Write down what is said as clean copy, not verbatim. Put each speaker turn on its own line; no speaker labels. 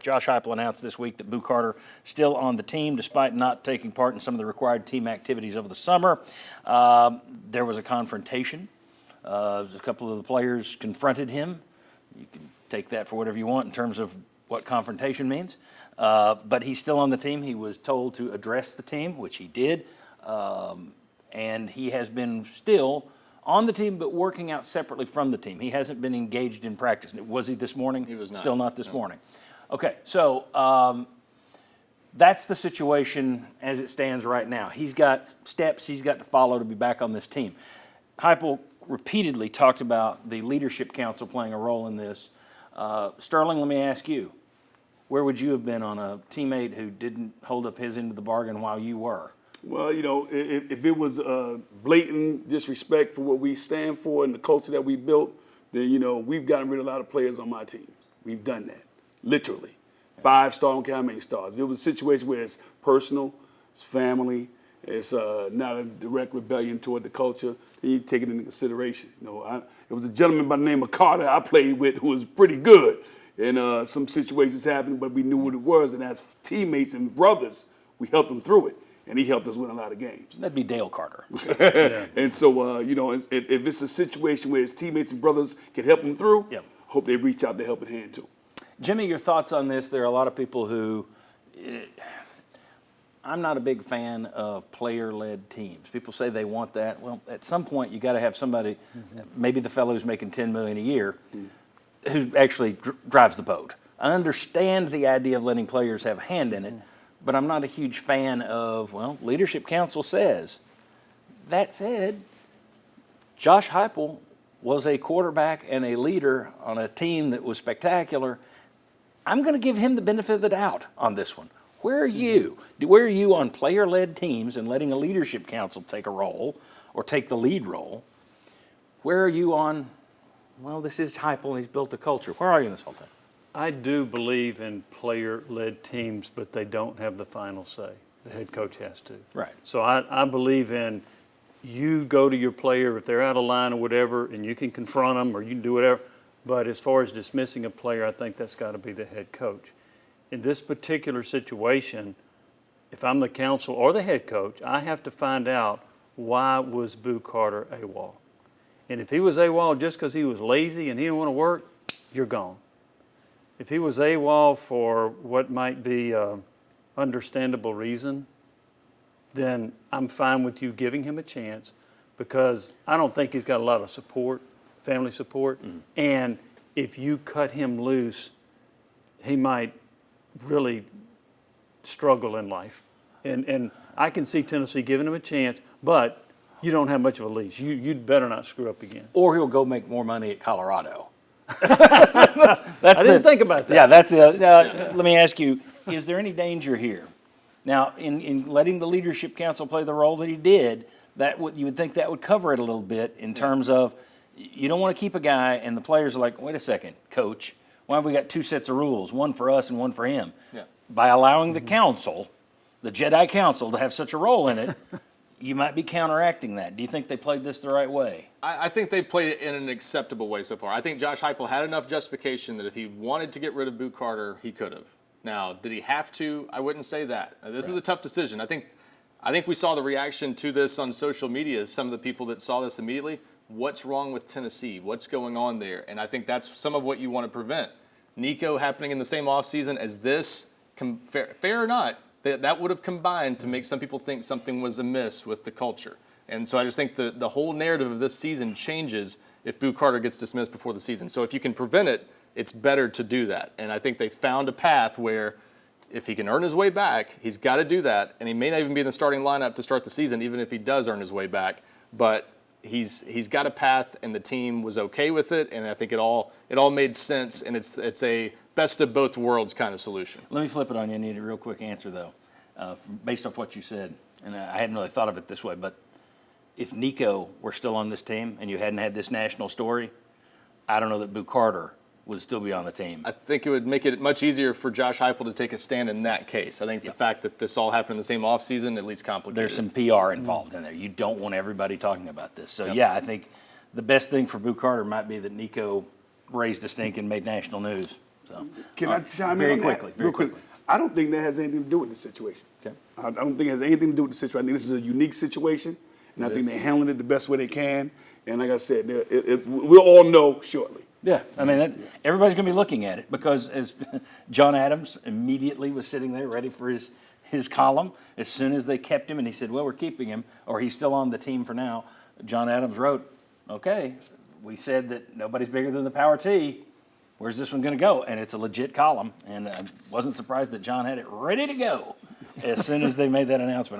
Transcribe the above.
Josh Heupel announced this week that Boo Carter still on the team despite not taking part in some of the required team activities over the summer. There was a confrontation. A couple of the players confronted him. You can take that for whatever you want in terms of what confrontation means. But he's still on the team. He was told to address the team, which he did. And he has been still on the team, but working out separately from the team. He hasn't been engaged in practice. Was he this morning?
He was not.
Still not this morning. Okay, so that's the situation as it stands right now. He's got steps he's got to follow to be back on this team. Heupel repeatedly talked about the Leadership Council playing a role in this. Sterling, let me ask you, where would you have been on a teammate who didn't hold up his end of the bargain while you were?
Well, you know, if it was blatant disrespect for what we stand for and the culture that we built, then, you know, we've gotten rid of a lot of players on my team. We've done that, literally. 5-star, don't care how many stars. If it was a situation where it's personal, it's family, it's not a direct rebellion toward the culture, then you take it into consideration. You know, it was a gentleman by the name of Carter I played with who was pretty good. And some situations happened, but we knew what it was. And as teammates and brothers, we helped him through it. And he helped us win a lot of games.
That'd be Dale Carter.
Yeah. And so, you know, if it's a situation where his teammates and brothers can help him through,
yep.
Hope they reach out to helping hand too.
Jimmy, your thoughts on this? There are a lot of people who, I'm not a big fan of player-led teams. People say they want that. Well, at some point you got to have somebody, maybe the fellow who's making $10 million a year, who actually drives the boat. I understand the idea of letting players have a hand in it, but I'm not a huge fan of, well, Leadership Council says. That said, Josh Heupel was a quarterback and a leader on a team that was spectacular. I'm going to give him the benefit of the doubt on this one. Where are you? Where are you on player-led teams and letting a Leadership Council take a role or take the lead role? Where are you on, well, this is Heupel and he's built a culture. Where are you in this whole thing?
I do believe in player-led teams, but they don't have the final say. The head coach has to.
Right.
So I believe in you go to your player if they're out of line or whatever, and you can confront them or you can do whatever. But as far as dismissing a player, I think that's got to be the head coach. In this particular situation, if I'm the council or the head coach, I have to find out why was Boo Carter AWOL. And if he was AWOL just because he was lazy and he didn't want to work, you're gone. If he was AWOL for what might be an understandable reason, then I'm fine with you giving him a chance because I don't think he's got a lot of support, family support. And if you cut him loose, he might really struggle in life. And I can see Tennessee giving him a chance, but you don't have much of a leash. You'd better not screw up again.
Or he'll go make more money at Colorado.
I didn't think about that.
Yeah, that's it. Let me ask you, is there any danger here? Now, in letting the Leadership Council play the role that he did, you would think that would cover it a little bit in terms of you don't want to keep a guy and the players are like, wait a second, coach, why have we got two sets of rules, one for us and one for him? Yeah. By allowing the council, the Jedi Council, to have such a role in it, you might be counteracting that. Do you think they played this the right way?
I think they played it in an acceptable way so far. I think Josh Heupel had enough justification that if he wanted to get rid of Boo Carter, he could have. Now, did he have to? I wouldn't say that. This is a tough decision. I think we saw the reaction to this on social media as some of the people that saw this immediately. What's wrong with Tennessee? What's going on there? And I think that's some of what you want to prevent. Nico happening in the same offseason as this, fair or not, that would have combined to make some people think something was amiss with the culture. And so I just think the whole narrative of this season changes if Boo Carter gets dismissed before the season. So if you can prevent it, it's better to do that. And I think they found a path where if he can earn his way back, he's got to do that. And he may not even be in the starting lineup to start the season, even if he does earn his way back. But he's got a path, and the team was okay with it. And I think it all made sense, and it's a best of both worlds kind of solution.
Let me flip it on you. I need a real quick answer, though, based off what you said. And I hadn't really thought of it this way, but if Nico were still on this team and you hadn't had this national story, I don't know that Boo Carter would still be on the team.
I think it would make it much easier for Josh Heupel to take a stand in that case. I think the fact that this all happened in the same offseason at least complicated.
There's some PR involved in there. You don't want everybody talking about this. So, yeah, I think the best thing for Boo Carter might be that Nico raised a stink and made national news. So,
Can
all
I
right,
chime in
very
on that?
quickly, very
Real quickly.
quickly.
I don't think that has anything to do with the situation.
Okay.
I don't think it has anything to do with the situation. I think this is a unique situation, and I think they're handling it the best way they can. And like I said, we'll all know shortly.
Yeah, I mean, everybody's going to be looking at it because as John Adams immediately was sitting there ready for his column, as soon as they kept him and he said, well, we're keeping him, or he's still on the team for now, John Adams wrote, okay, we said that nobody's bigger than the power T. Where's this one going to go? And it's a legit column, and I wasn't surprised that John had it ready to go as soon as they made that announcement.